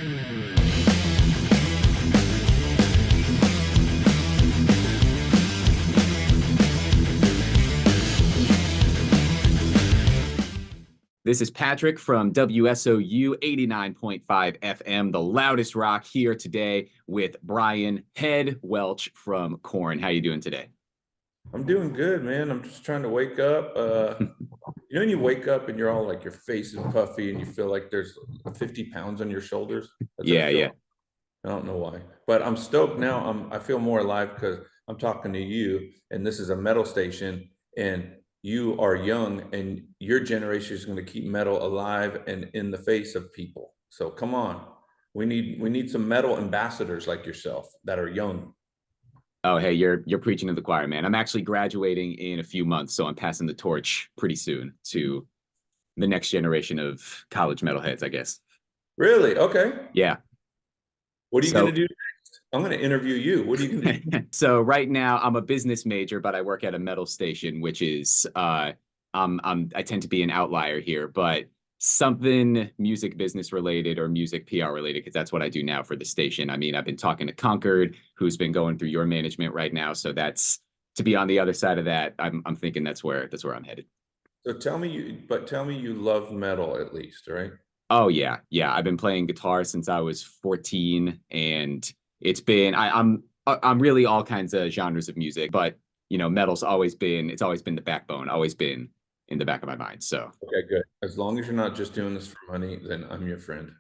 This is Patrick from WSOU 89.5 FM, the loudest rock, here today with Brian Head Welch from Korn. How you doing today? I'm doing good, man. I'm just trying to wake up. You know, when you wake up and you're all like, your face is puffy and you feel like there's 50 pounds on your shoulders. Yeah. I don't know why, but I'm stoked now. I feel more alive because I'm talking to you, and this is a metal station, and you are young, and your generation is going to keep metal alive and in the face of people. So come on, we need some metal ambassadors like yourself that are young. Oh, hey, you're preaching to the choir, man. I'm actually graduating in a few months, so I'm passing the torch pretty soon to the next generation of college metalheads, I guess. Really? Okay. Yeah. What are you going to do next? I'm going to interview you. What are you going to do? So right now I'm a business major, but I work at a metal station, which is I tend to be an outlier here, but something music business related or music PR related, because that's what I do now for the station. I mean, I've been talking to Concord, who's been going through your management right now. So that's to be on the other side of that. I'm thinking that's where I'm headed. So tell me you love metal at least, right? Oh yeah. I've been playing guitar since I was 14, and it's been I'm really all kinds of genres of music, but you know, metal's always been the backbone, always been in the back of my mind. So okay, good. As long as you're not just doing this for money, then I'm your friend.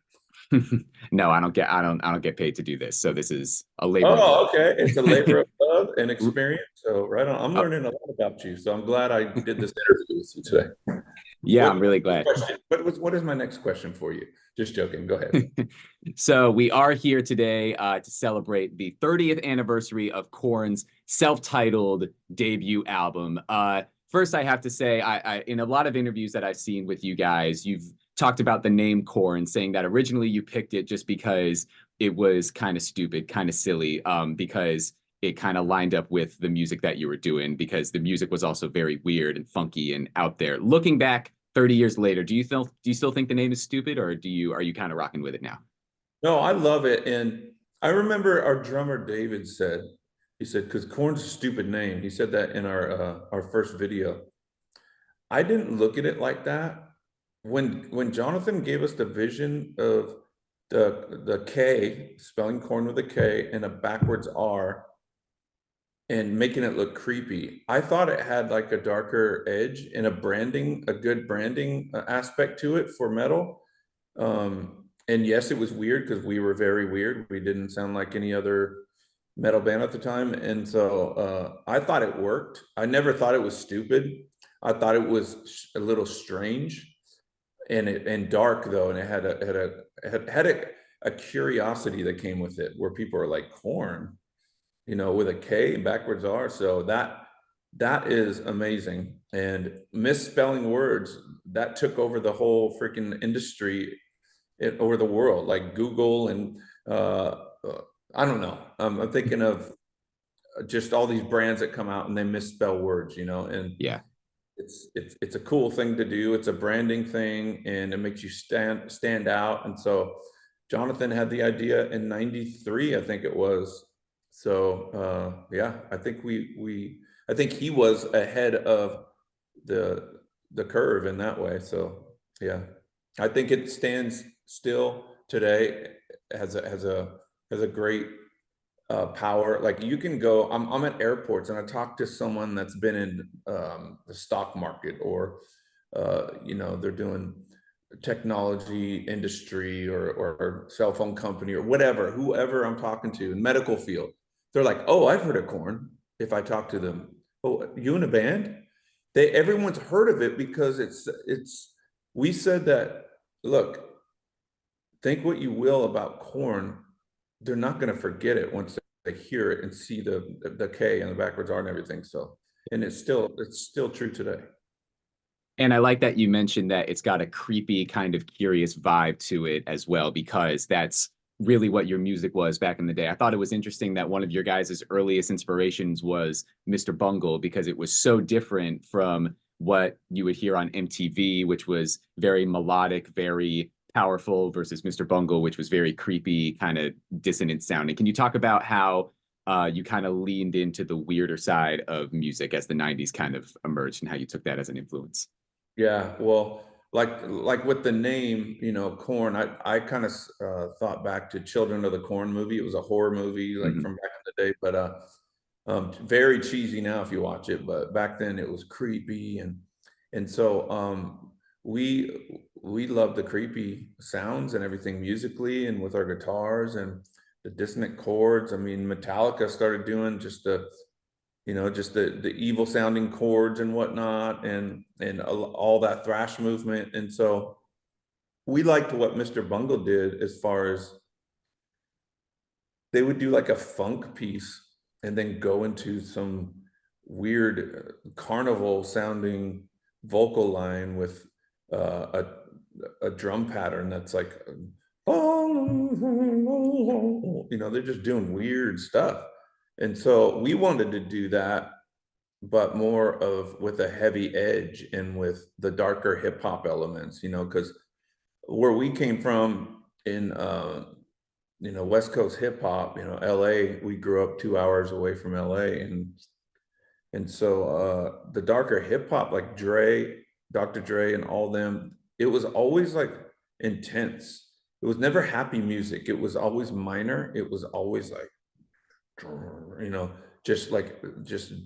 No, I don't get paid to do this. So this is a labor. Oh, okay. It's a labor of love and experience. So right on. I'm learning a lot about you. So I'm glad I did this interview with you today. Yeah, I'm really glad. What is my next question for you? Just joking. Go ahead. So we are here today to celebrate the 30th anniversary of Korn's self-titled debut album. First, I have to say, I in a lot of interviews that I've seen with you guys, you've talked about the name Korn, saying that originally you picked it just because it was kind of stupid, kind of silly, because it kind of lined up with the music that you were doing, because the music was also very weird and funky and out there. Looking back 30 years later, do you still think the name is stupid, or are you kind of rocking with it now? No, I love it. And I remember our drummer David said, because Korn's a stupid name. He said that in our first video. I didn't look at it like that. When Jonathan gave us the vision of the K, spelling Korn with a K and a backwards R, and making it look creepy, I thought it had like a darker edge and a good branding aspect to it for metal. And yes, it was weird because we were very weird. We didn't sound like any other metal band at the time. And so I thought it worked. I never thought it was stupid. I thought it was a little strange and dark though. And it had a curiosity that came with it, where people are like, Korn, you know, with a K backwards R. So that is amazing. And misspelling words, that took over the whole freaking industry over the world, like Google and I don't know. I'm thinking of just all these brands that come out and they misspell words, you know, and yeah, it's a cool thing to do. It's a branding thing, and it makes you stand out. And so Jonathan had the idea in '93, I think it was. So yeah, I think I think he was ahead of the curve in that way. So yeah, I think it stands still today as a great power. Like, you can go, I'm at airports and I talk to someone that's been in the stock market, or you know, they're doing technology industry or cell phone company or whatever, whoever I'm talking to in medical field, they're like, oh, I've heard of Korn. If I talk to them, oh, you in a band? Everyone's heard of it because we said that, look, think what you will about Korn, they're not going to forget it once they hear it and see the K and the backwards R and everything. So, and it's still true today. And I like that you mentioned that it's got a creepy, kind of curious vibe to it as well, because that's really what your music was back in the day. I thought it was interesting that one of your guys' earliest inspirations was Mr. Bungle, because it was so different from what you would hear on MTV, which was very melodic, very powerful versus Mr. Bungle, which was very creepy, kind of dissonant sounding. Can you talk about how you kind of leaned into the weirder side of music as the 90s kind of emerged and how you took that as an influence? Yeah, well, like with the name, you know, Korn, I kind of thought back to Children of the Corn movie. It was a horror movie like Mhm. from back in the day, but very cheesy now if you watch it, but back then it was creepy and so we love the creepy sounds and everything musically and with our guitars and the dissonant chords. I mean, Metallica started doing just the just the evil sounding chords and whatnot and all that thrash movement. And so we liked what Mr. Bungle did as far as they would do like a funk piece and then go into some weird carnival sounding vocal line with a drum pattern that's like they're just doing weird stuff. And so we wanted to do that, but more of with a heavy edge and with the darker hip hop elements, because where we came from in West Coast hip hop, LA, we grew up 2 hours away from LA. And so the darker hip hop, like Dr. Dre and all them, it was always like intense. It was never happy music. It was always minor. It was always like, you know, just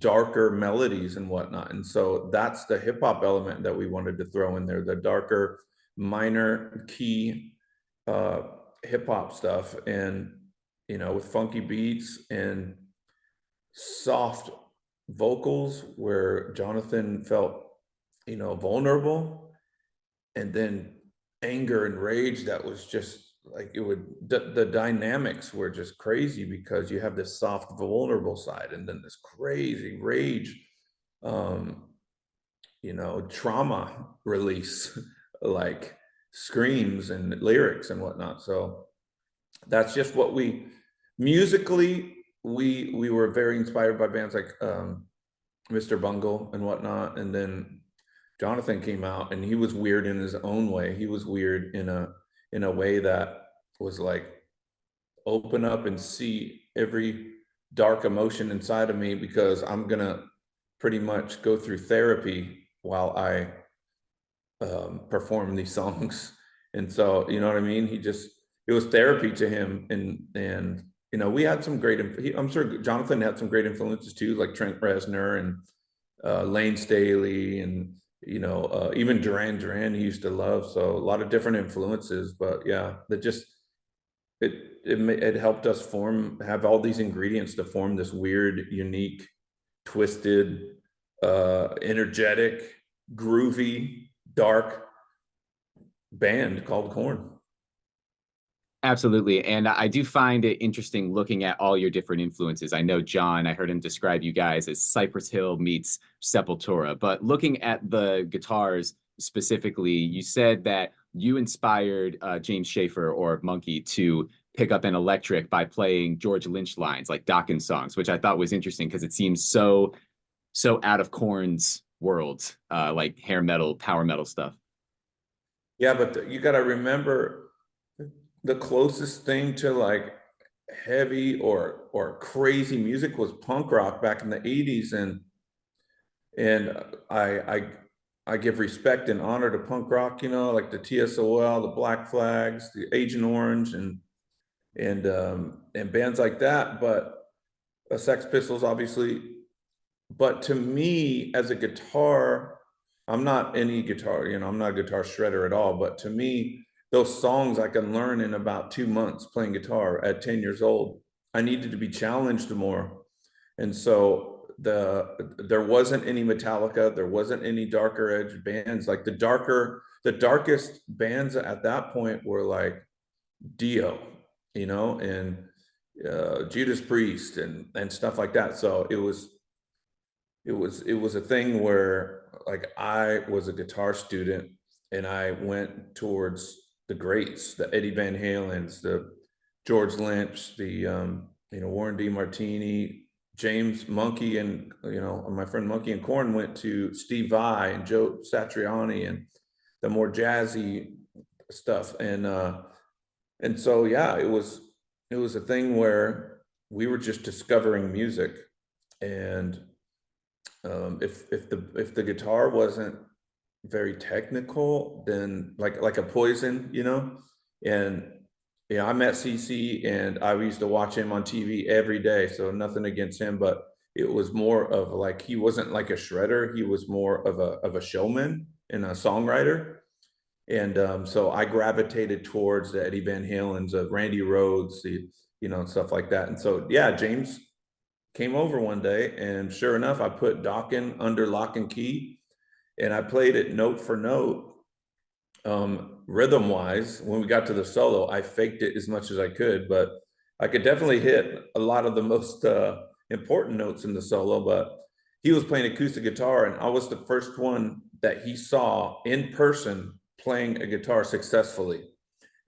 darker melodies and whatnot. And so that's the hip hop element that we wanted to throw in there, the darker minor key uh hip hop stuff, and with funky beats and soft vocals where Jonathan felt vulnerable, and then anger and rage that was just like the dynamics were just crazy because you have this soft vulnerable side and then this crazy rage, um trauma release like screams and lyrics and whatnot. So that's just what we musically we were very inspired by bands like Mr. Bungle and whatnot. And then Jonathan came out and he was weird in his own way. He was weird in a way that was like open up and see every dark emotion inside of me, because I'm gonna pretty much go through therapy while I perform these songs. And so, you know what I mean? It was therapy to him. And we had some great, I'm sure Jonathan had some great influences too, like Trent Reznor and Lane Staley and, even Duran Duran he used to love. So a lot of different influences, but yeah, it helped us have all these ingredients to form this weird, unique, twisted, energetic, groovy, dark band called Korn. Absolutely. And I do find it interesting looking at all your different influences. I know John, I heard him describe you guys as Cypress Hill meets Sepultura, but looking at the guitars specifically, you said that you inspired James Schaefer or Monkey to pick up an electric by playing George Lynch lines like Dawkins songs, which I thought was interesting because it seems so out of Korn's world, like hair metal, power metal stuff. Yeah, but you got to remember the closest thing to like heavy or crazy music was punk rock back in the 80s. And I give respect and honor to punk rock, like the TSOL, the Black Flags, the Agent Orange, and bands like that. But Sex Pistols, obviously. But to me, as a guitar, I'm not any guitar, I'm not a guitar shredder at all. But to me, those songs I can learn in about 2 months playing guitar at 10 years old. I needed to be challenged more. And so there wasn't any Metallica, there wasn't any darker edge bands. Like the darkest bands at that point were like Dio, and Judas Priest and stuff like that. So it was a thing where like I was a guitar student and I went towards the greats, the Eddie Van Halens, the George Lynch, the Warren D. Martini, James Monkey, and my friend Monkey and Korn went to Steve Vai and Joe Satriani and the more jazzy stuff. And so, yeah, it was a thing where we were just discovering music. And if the guitar wasn't very technical, then like a Poison, you know. And yeah, I met CC, and I used to watch him on TV every day. So nothing against him, but it was more of like, he wasn't like a shredder. He was more of a showman and a songwriter. And so I gravitated towards the Eddie Van Halen's, Randy Rhoads, you know, and stuff like that. And so, yeah, James came over one day, and sure enough, I put Dokken under lock and key, and I played it note for note, rhythm wise. When we got to the solo, I faked it as much as I could, but I could definitely hit a lot of the most important notes in the solo. But he was playing acoustic guitar, and I was the first one that he saw in person playing a guitar successfully.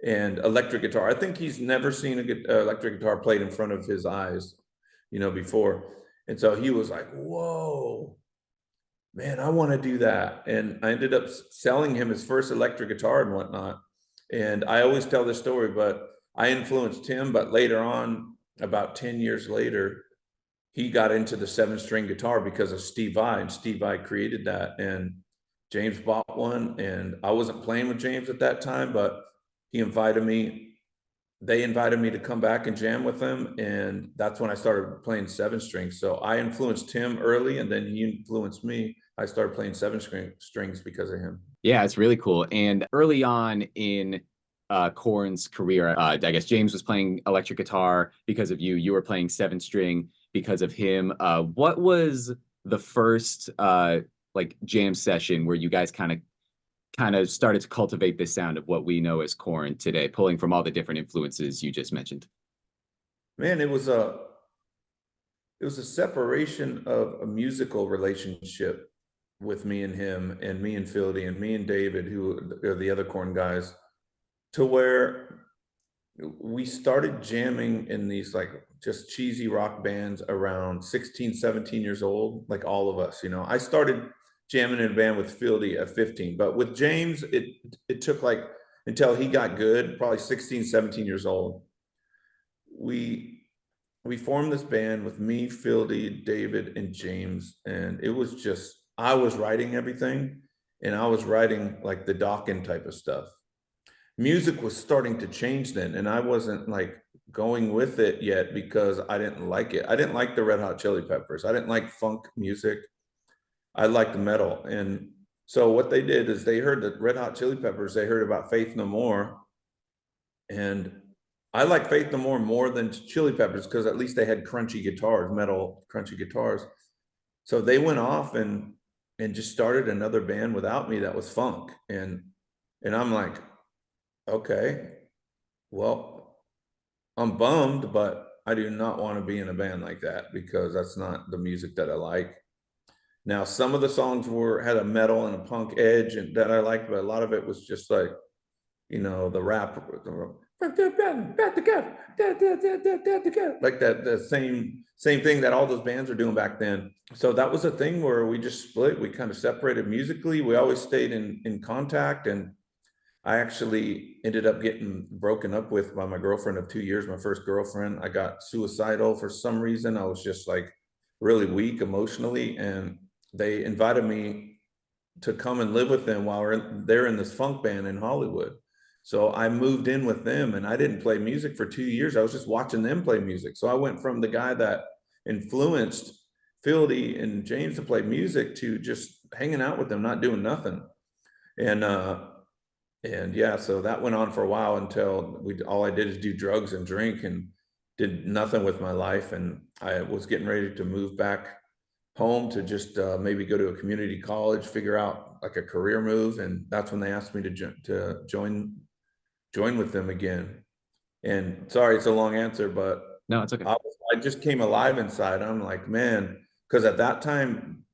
And electric guitar, I think he's never seen a electric guitar played in front of his eyes, you know, before. And so he was like, whoa, man, I want to do that. And I ended up selling him his first electric guitar and whatnot. And I always tell this story, but I influenced him. But later on, about 10 years later, he got into the 7-string guitar because of Steve Vai, and Steve Vai created that. And James bought one, and I wasn't playing with James at that time, but he invited me. They invited me to come back and jam with them, and that's when I started playing 7-strings. So I influenced him early, and then he influenced me. I started playing 7-strings because of him. Yeah, it's really cool. And early on in Korn's career, I guess James was playing electric guitar because of you. You were playing 7-string because of him. What was the first like jam session where you guys kind of started to cultivate this sound of what we know as Korn today, pulling from all the different influences you just mentioned? Man, it was a separation of a musical relationship with me and him, and me and Fieldy, and me and David, who are the other Korn guys, to where we started jamming in these like just cheesy rock bands around 16, 17 years old, like all of us. You know, I started jamming in a band with Fieldy at 15, but with James, it took like until he got good, probably 16, 17 years old. We we formed this band with me, Fieldy, David, and James, and it was just, I was writing everything, and I was writing like the Dokken type of stuff. Music was starting to change then, and I wasn't like going with it yet because I didn't like it. I didn't like the Red Hot Chili Peppers. I didn't like funk music. I liked metal. And so what they did is they heard the Red Hot Chili Peppers, they heard about Faith No More, and I like Faith No More more than Chili Peppers because at least they had crunchy guitars, metal crunchy guitars. So they went off and just started another band without me that was funk. And I'm like, okay, well, I'm bummed, but I do not want to be in a band like that because that's not the music that I like. Now, some of the songs were had a metal and a punk edge and that I liked, but a lot of it was just like, you know, the rap, like that, the same thing that all those bands are doing back then. So that was a thing where we just split. We kind of separated musically. We always stayed in contact, and I actually ended up getting broken up with by my girlfriend of 2 years, my first girlfriend. I got suicidal for some reason. I was just like really weak emotionally, and they invited me to come and live with them while they're in this funk band in Hollywood. So I moved in with them, and I didn't play music for 2 years. I was just watching them play music. So I went from the guy that influenced Fieldy and James to play music to just hanging out with them, not doing nothing. And and yeah, so that went on for a while until all I did is do drugs and drink and did nothing with my life. And I was getting ready to move back home to just maybe go to a community college, figure out like a career move. And that's when they asked me to join with them again. And sorry, it's a long answer, but No, it's okay. I just came alive inside. I'm like, man, because at that time,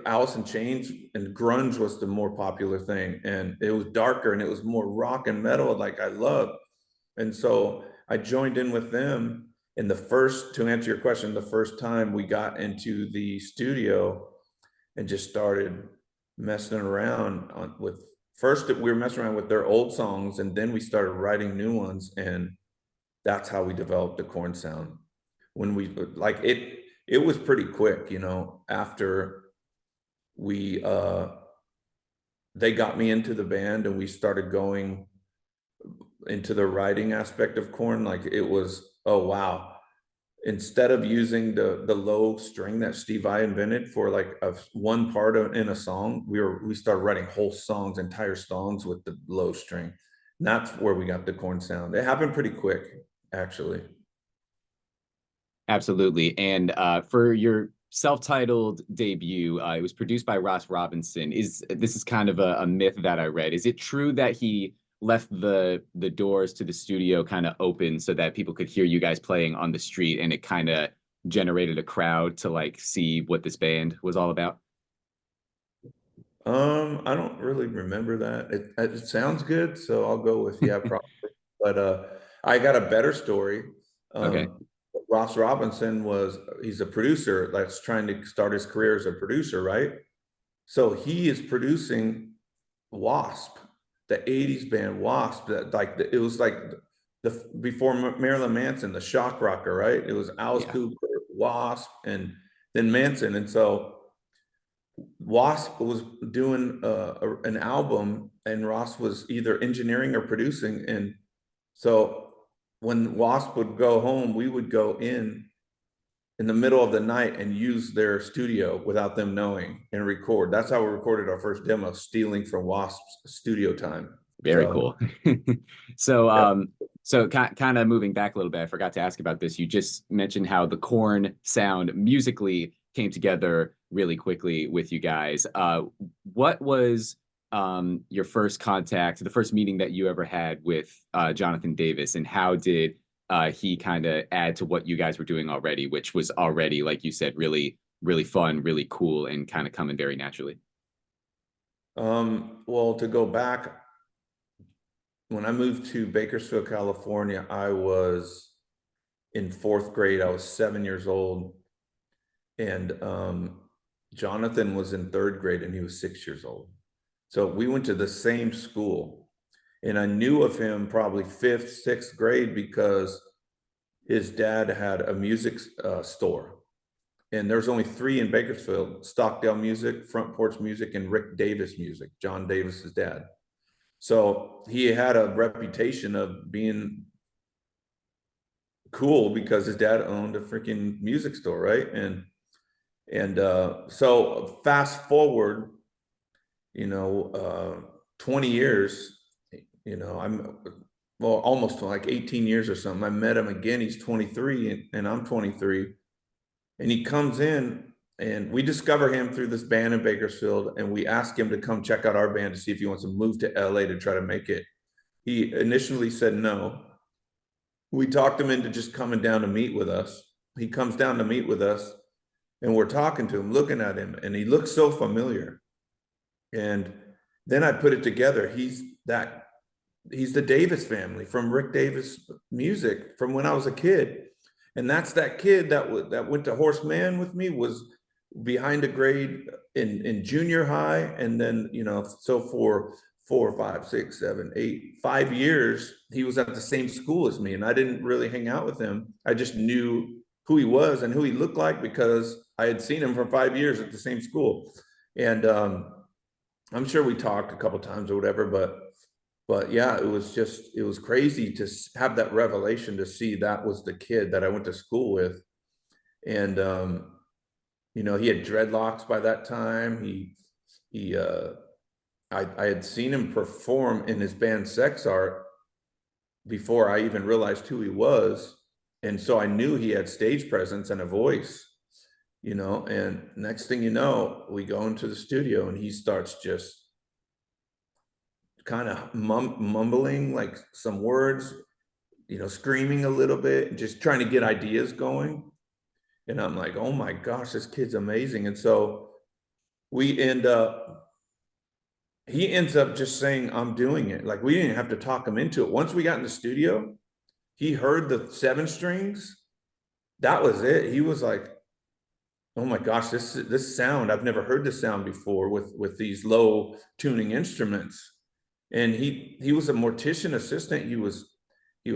Alice in Chains and grunge was the more popular thing, and it was darker and it was more rock and metal, like I loved. And so I joined in with them. And to answer your question, the first time we got into the studio and just started messing around with first we were messing around with their old songs, and then we started writing new ones, and that's how we developed the Korn sound. When we like it was pretty quick, you know, after we they got me into the band and we started going into the writing aspect of Korn. Like it was, oh wow, instead of using the low string that Steve Vai invented for like a one part of, in a song, we started writing whole songs, entire songs with the low string. And that's where we got the Korn sound. It happened pretty quick, actually. Absolutely. And for your self-titled debut, it was produced by Ross Robinson. This is kind of a myth that I read. Is it true that he left the doors to the studio kind of open so that people could hear you guys playing on the street, and it kind of generated a crowd to like see what this band was all about? I don't really remember that. It sounds good, so I'll go with yeah, probably. But I got a better story. Okay. Ross Robinson he's a producer that's trying to start his career as a producer, right? So he is producing Wasp, the 80s band Wasp, that like it was like the before Marilyn Manson, the shock rocker, right? It was Alice Yeah. Cooper, Wasp, and then Manson. And so Wasp was doing an album, and Ross was either engineering or producing. And so when Wasp would go home, we would go in the middle of the night and use their studio without them knowing and record. That's how we recorded our first demo, stealing from Wasp's studio time. Very So cool. So, yeah. so kind of moving back a little bit, I forgot to ask about this. You just mentioned how the Korn sound musically came together really quickly with you guys. What was your first contact, the first meeting that you ever had with Jonathan Davis, and how did he kind of add to what you guys were doing already, which was already, like you said, really, really fun, really cool, and kind of coming very naturally? Well, to go back, when I moved to Bakersfield, California, I was in fourth grade. I was 7 years old. And Jonathan was in third grade and he was 6 years old. So we went to the same school. And I knew of him probably fifth, sixth grade because his dad had a music store. And there's only three in Bakersfield: Stockdale Music, Front Porch Music, and Rick Davis Music, John Davis's dad. So he had a reputation of being cool because his dad owned a freaking music store, right? And so fast forward, 20 years, I'm well, almost like 18 years or something. I met him again. He's 23 and I'm 23. And he comes in and we discover him through this band in Bakersfield. And we ask him to come check out our band to see if he wants to move to LA to try to make it. He initially said no. We talked him into just coming down to meet with us. He comes down to meet with us and we're talking to him, looking at him, and he looks so familiar. And then I put it together. He's the Davis family from Rick Davis music from when I was a kid. And that's that kid that went to Horseman with me, was behind a grade in junior high. And then, so for 5 years, he was at the same school as me. And I didn't really hang out with him. I just knew who he was and who he looked like because I had seen him for 5 years at the same school. And I'm sure we talked a couple times or whatever, but yeah, it was crazy to have that revelation, to see that was the kid that I went to school with. And he had dreadlocks by that time. I had seen him perform in his band Sex Art before I even realized who he was. And so I knew he had stage presence and a voice, and next thing you know, we go into the studio and he starts just kind of mumbling like some words, screaming a little bit, just trying to get ideas going. And I'm like, oh my gosh, this kid's amazing. And so we end up, he ends up just saying, I'm doing it. Like we didn't have to talk him into it. Once we got in the studio, he heard the 7 strings. That was it. He was like, oh my gosh, this sound, I've never heard this sound before with these low tuning instruments. And he was a mortician assistant. He was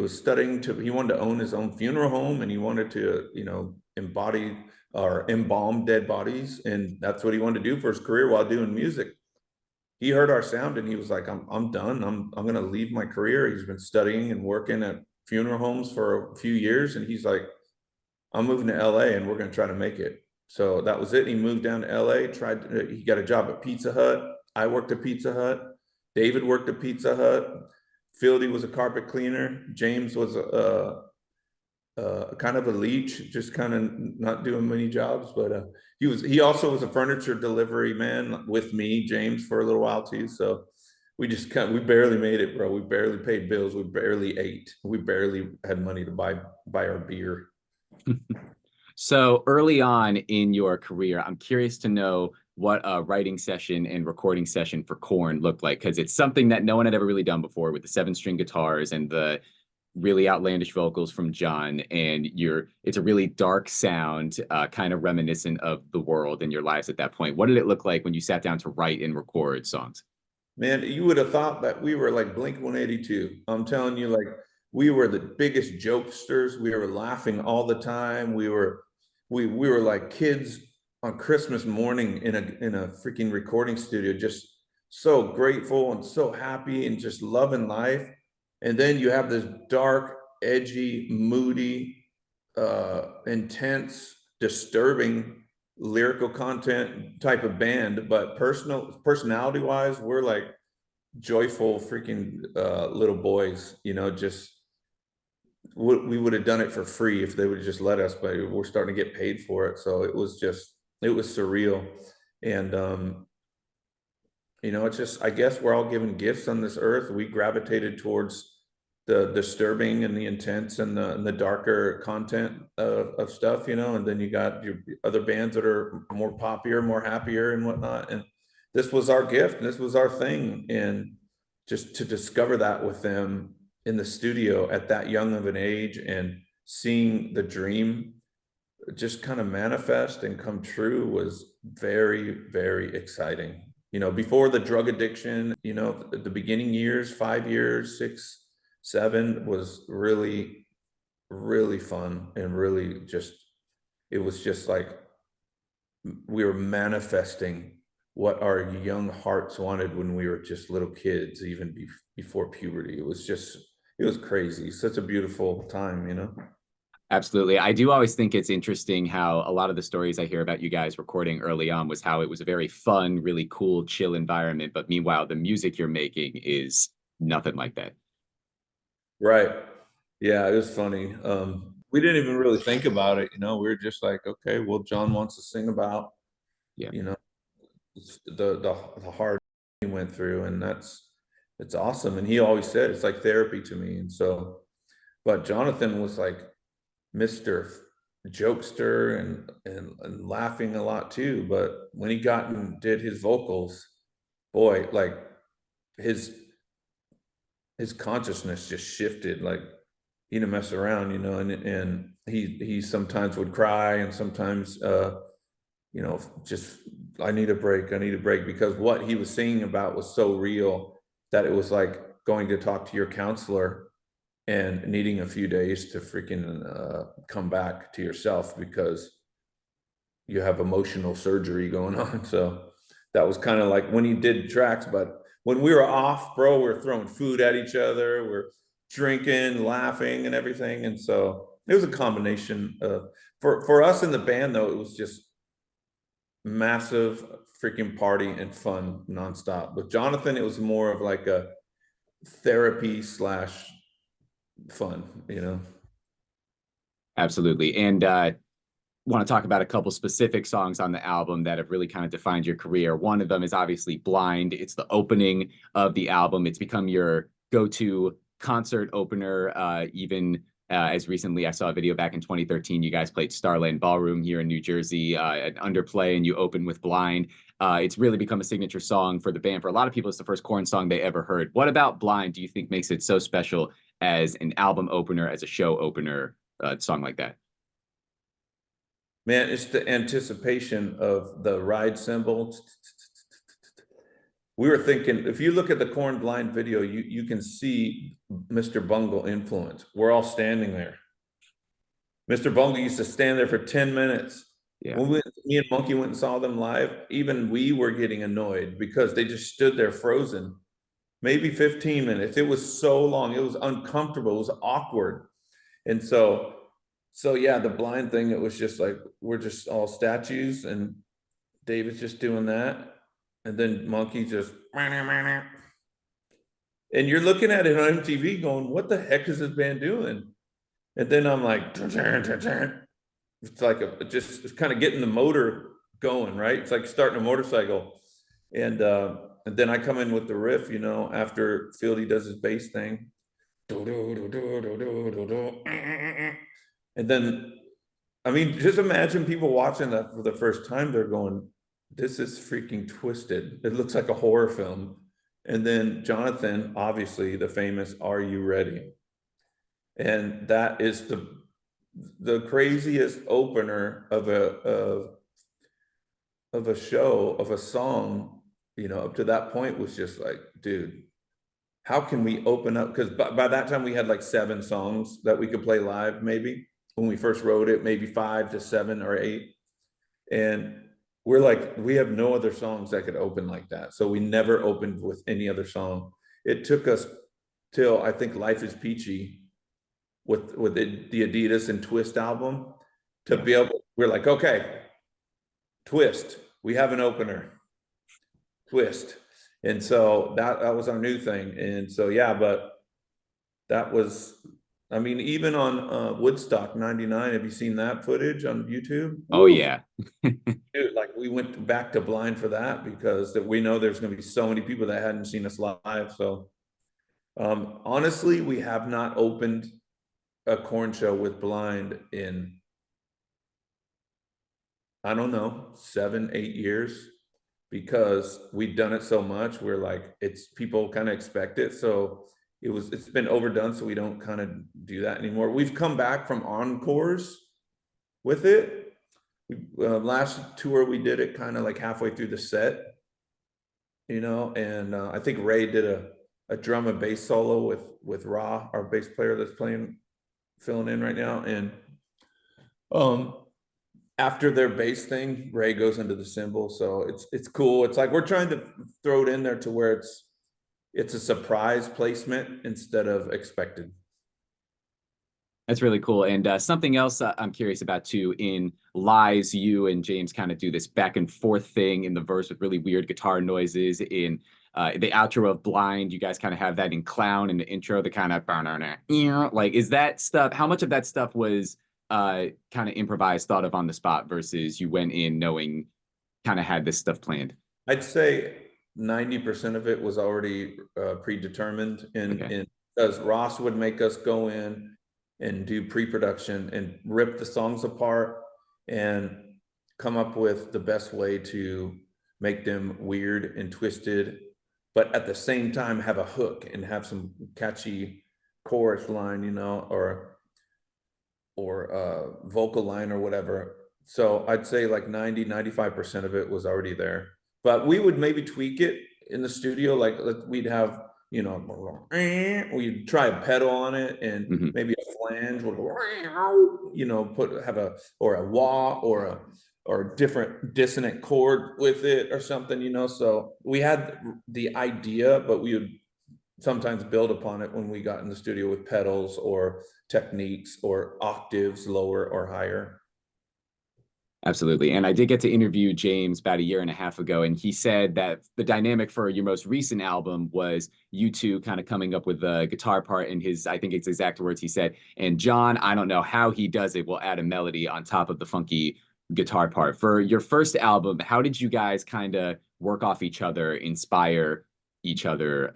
studying he wanted to own his own funeral home, and he wanted to, embody or embalm dead bodies. And that's what he wanted to do for his career while doing music. He heard our sound and he was like, I'm done. I'm going to leave my career. He's been studying and working at funeral homes for a few years. And he's like, I'm moving to LA and we're going to try to make it. So that was it. He moved down to LA, he got a job at Pizza Hut. I worked at Pizza Hut. David worked at Pizza Hut. Fieldy was a carpet cleaner. James was kind of a leech, just kind of not doing many jobs, but he also was a furniture delivery man with me, James, for a little while too. So we barely made it, bro. We barely paid bills. We barely ate. We barely had money to buy our beer. So early on in your career, I'm curious to know what a writing session and recording session for Korn looked like, because it's something that no one had ever really done before, with the 7-string guitars and the really outlandish vocals from John. And it's a really dark sound, kind of reminiscent of the world and your lives at that point. What did it look like when you sat down to write and record songs? Man, you would have thought that we were like Blink 182. I'm telling you, like, we were the biggest jokesters. We were laughing all the time. We were like kids on Christmas morning in a freaking recording studio, just so grateful and so happy and just loving life. And then you have this dark, edgy, moody, intense, disturbing lyrical content type of band, but personality wise, we're like joyful freaking little boys, just we would have done it for free if they would have just let us, but we're starting to get paid for it. So it was surreal. And it's just, I guess we're all given gifts on this earth. We gravitated towards the disturbing and the intense and the darker content of stuff, and then you got your other bands that are more poppier, more happier and whatnot. And this was our gift and this was our thing. And just to discover that with them in the studio at that young of an age, and seeing the dream just kind of manifest and come true was very, very exciting. Before the drug addiction, the beginning years, 5 years, 6, 7 was really, really fun, and really it was just like we were manifesting what our young hearts wanted when we were just little kids, even before puberty. It was crazy. Such a beautiful time. Absolutely. I do always think it's interesting how a lot of the stories I hear about you guys recording early on was how it was a very fun, really cool, chill environment. But meanwhile, the music you're making is nothing like that. Right. Yeah, it was funny. We didn't even really think about it. We were just like, okay, well, John wants to sing about, Yeah. you know, the hard he went through, and it's awesome. And he always said it's like therapy to me. And so, but Jonathan was like Mr. Jokester and laughing a lot too. But when he got and did his vocals, boy, like his consciousness just shifted. Like he didn't mess around, and he sometimes would cry, and sometimes just I need a break, because what he was singing about was so real that it was like going to talk to your counselor and needing a few days to freaking come back to yourself because you have emotional surgery going on. So that was kind of like when he did tracks. But when we were off, bro, we're throwing food at each other, we're drinking, laughing and everything. And so it was a combination of, for us in the band though, it was just massive freaking party and fun nonstop. With Jonathan, it was more of like a therapy slash fun. Absolutely. And want to talk about a couple specific songs on the album that have really kind of defined your career. One of them is obviously Blind. It's the opening of the album. It's become your go-to concert opener. Even as recently, I saw a video back in 2013. You guys played Starland Ballroom here in New Jersey at Underplay, and you opened with Blind. It's really become a signature song for the band. For a lot of people, it's the first Korn song they ever heard. What about Blind do you think makes it so special as an album opener, as a show opener, song like that? Man, it's the anticipation of the ride cymbal we were thinking, if you look at the Korn Blind video, you can see Mr. Bungle influence. We're all standing there. Mr. Bungle used to stand there for 10 minutes. Yeah. When me and Monkey went and saw them live, even we were getting annoyed because they just stood there frozen, maybe 15 minutes. It was so long. It was uncomfortable. It was awkward. And so yeah, the blind thing, it was just like, we're just all statues and David's just doing that. And then Monkey just, and you're looking at it on MTV going, what the heck is this band doing? And then I'm like, it's like it's kind of getting the motor going, right? It's like starting a motorcycle. And then I come in with the riff, you know, after Fieldy does his bass thing. And then, I mean, just imagine people watching that for the first time. They're going, this is freaking twisted. It looks like a horror film. And then Jonathan, obviously the famous "Are You Ready?" And that is the craziest opener of a show, of a song, you know. Up to that point was just like, dude, how can we open up? Because by that time we had like 7 songs that we could play live, maybe when we first wrote it, maybe 5 to 7 or 8. And we're like, we have no other songs that could open like that. So we never opened with any other song. It took us till, I think, Life is Peachy with the Adidas and Twist album to be able, we're like, okay, Twist, we have an opener, Twist. And so that was our new thing. And so, yeah, but that was, I mean, even on Woodstock 99, have you seen that footage on YouTube? Oh, yeah. Dude, like we went back to blind for that because we know there's going to be so many people that hadn't seen us live. So honestly, we have not opened a Korn show with blind in, I don't know, 7, 8 years, because we've done it so much. We're like, it's, people kind of expect it. So it's been overdone. So we don't kind of do that anymore. We've come back from encores with it. Last tour we did it kind of like halfway through the set, you know, and I think Ray did a drum and bass solo with Ra, our bass player that's filling in right now. And after their bass thing, Ray goes into the cymbal, so it's cool. It's like we're trying to throw it in there to where it's a surprise placement instead of expected. That's really cool. And something else I'm curious about too, in Lies, you and James kind of do this back and forth thing in the verse with really weird guitar noises. In the outro of Blind, you guys kind of have that in Clown in the intro, the kind of like, is that stuff, how much of that stuff was kind of improvised, thought of on the spot, versus you went in knowing, kind of had this stuff planned? I'd say 90% of it was already predetermined, and because Ross would make us go in and do pre-production and rip the songs apart and come up with the best way to make them weird and twisted, but at the same time have a hook and have some catchy chorus line, you know, or vocal line or whatever. So I'd say like 90-95% of it was already there, but we would maybe tweak it in the studio. Like we'd have, you know, we'd try a pedal on it, and maybe a flange would go, you know, have a wah or a different dissonant chord with it or something, you know. So we had the idea, but we would sometimes build upon it when we got in the studio with pedals or techniques or octaves lower or higher. Absolutely. And I did get to interview James about 1.5 years ago, and he said that the dynamic for your most recent album was you two kind of coming up with the guitar part, and his, I think it's exact words he said, and John, I don't know how he does it, will add a melody on top of the funky guitar part. For your first album, how did you guys kind of work off each other, inspire each other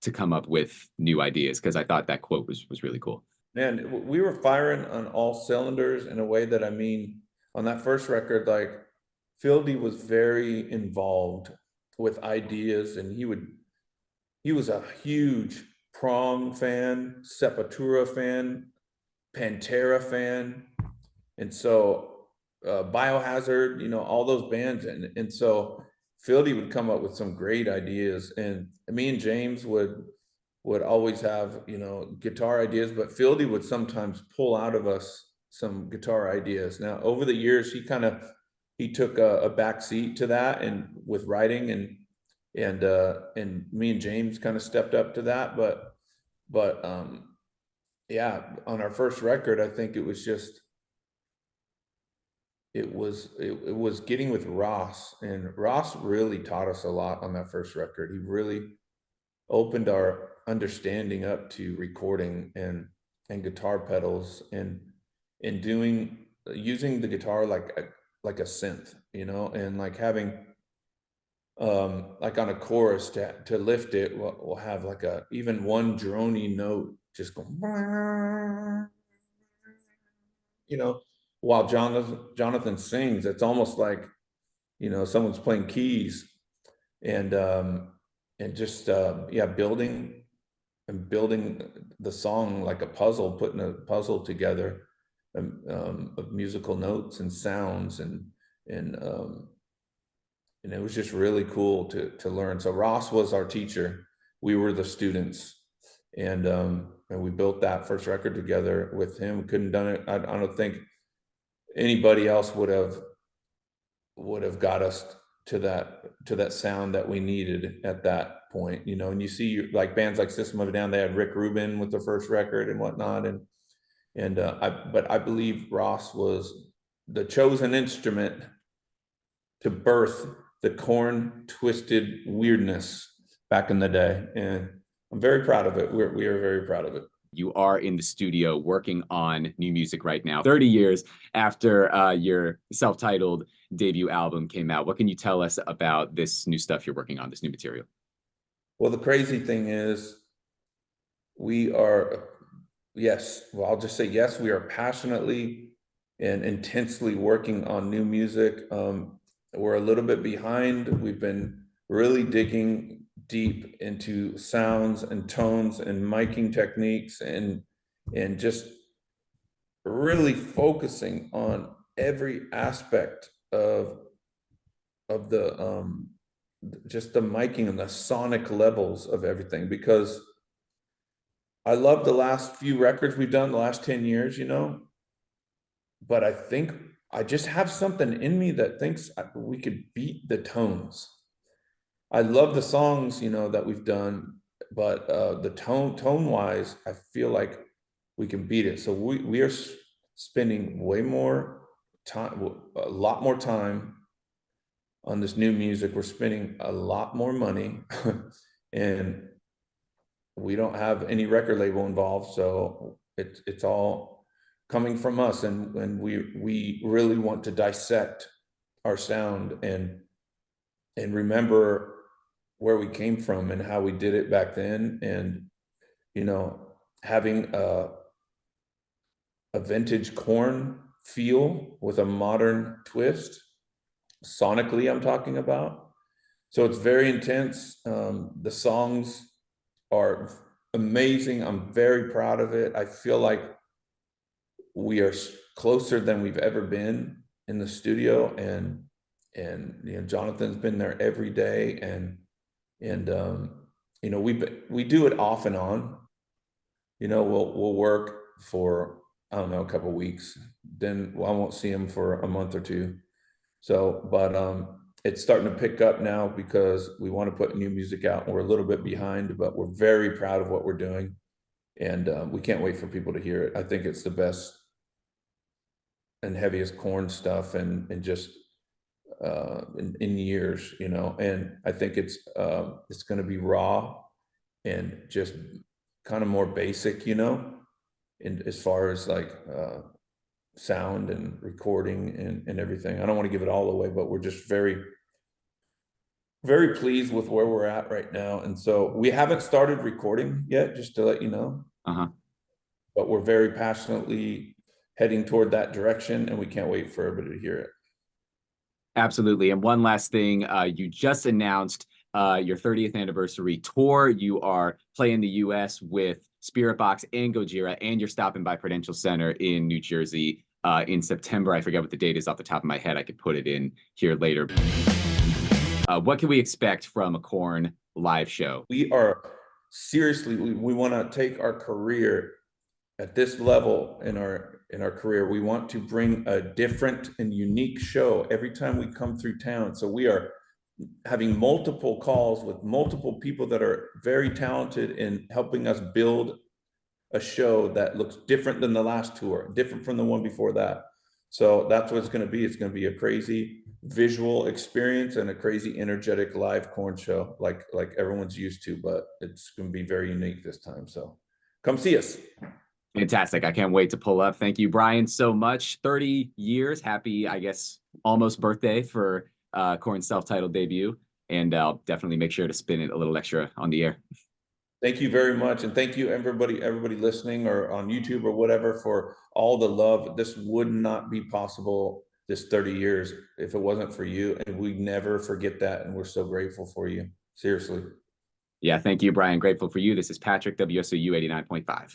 to come up with new ideas? Because I thought that quote was really cool. Man, we were firing on all cylinders in a way that, I mean, on that first record, like Fieldy was very involved with ideas, and he was a huge Prong fan, Sepultura fan, Pantera fan, and so Biohazard, you know, all those bands, and so Fieldy would come up with some great ideas, and me and James would always have, you know, guitar ideas, but Fieldy would sometimes pull out of us some guitar ideas. Now, over the years, he took a back seat to that, and with writing, and me and James kind of stepped up to that. But yeah, on our first record, I think it was just it was getting with Ross, and Ross really taught us a lot on that first record. He really opened our understanding up to recording and guitar pedals, and using the guitar like a synth, you know, and like having like on a chorus to lift it, we'll have like even one drony note just go, you know, while Jonathan sings. It's almost like, you know, someone's playing keys, and just yeah, building the song like a puzzle, putting a puzzle together, of musical notes and sounds, and it was just really cool to learn. So Ross was our teacher, we were the students, and we built that first record together with him. We couldn't done it. I don't think anybody else would have got us to that sound that we needed at that point, you know. And you see like bands like System of a Down, they had Rick Rubin with the first record and whatnot, but I believe Ross was the chosen instrument to birth the Korn twisted weirdness back in the day, and I'm very proud of it. We are very proud of it. You are in the studio working on new music right now, 30 years after your self-titled debut album came out. What can you tell us about this new stuff you're working on, this new material? Well, the crazy thing is, I'll just say yes, we are passionately and intensely working on new music. We're a little bit behind. We've been really digging deep into sounds and tones and miking techniques, and just really focusing on every aspect of the just the miking and the sonic levels of everything, because I love the last few records we've done the last 10 years, you know, but I think I just have something in me that thinks we could beat the tones. I love the songs, you know, that we've done, but the tone wise, I feel like we can beat it. So we are spending way more time, a lot more time on this new music. We're spending a lot more money, and we don't have any record label involved, so it's all coming from us, and we really want to dissect our sound and remember where we came from and how we did it back then, and, you know, having a vintage Korn feel with a modern twist, sonically I'm talking about. So it's very intense. The songs are amazing. I'm very proud of it. I feel like we are closer than we've ever been in the studio, and you know, Jonathan's been there every day, and you know, we do it off and on. You know, we'll work for, I don't know, a couple of weeks, then I won't see him for a month or two. So, but it's starting to pick up now because we want to put new music out, and we're a little bit behind, but we're very proud of what we're doing, and we can't wait for people to hear it. I think it's the best and heaviest Korn stuff, and just in years, you know. And I think it's going to be raw and just kind of more basic, you know, and as far as like sound and recording and everything. I don't want to give it all away, but we're just very, very pleased with where we're at right now. And so we haven't started recording yet, just to let you know. But we're very passionately heading toward that direction, and we can't wait for everybody to hear it. Absolutely. And one last thing, you just announced your 30th anniversary tour. You are playing the US with Spirit Box and Gojira, and you're stopping by Prudential Center in New Jersey in September. I forget what the date is off the top of my head. I could put it in here later. What can we expect from a Korn live show? We are seriously, we want to take our career at this level in our career. We want to bring a different and unique show every time we come through town. So we are having multiple calls with multiple people that are very talented in helping us build a show that looks different than the last tour, different from the one before that. So that's what it's going to be. It's going to be a crazy visual experience and a crazy energetic live Korn show, like everyone's used to, but it's going to be very unique this time. So come see us. Fantastic. I can't wait to pull up. Thank you, Brian, so much. 30 years. Happy, I guess, almost birthday for Korn's self-titled debut. And I'll definitely make sure to spin it a little extra on the air. Thank you very much. And thank you, everybody listening or on YouTube or whatever, for all the love. This would not be possible this 30 years if it wasn't for you. And we never forget that. And we're so grateful for you. Seriously. Yeah, thank you, Brian. Grateful for you. This is Patrick, WSOU 89.5.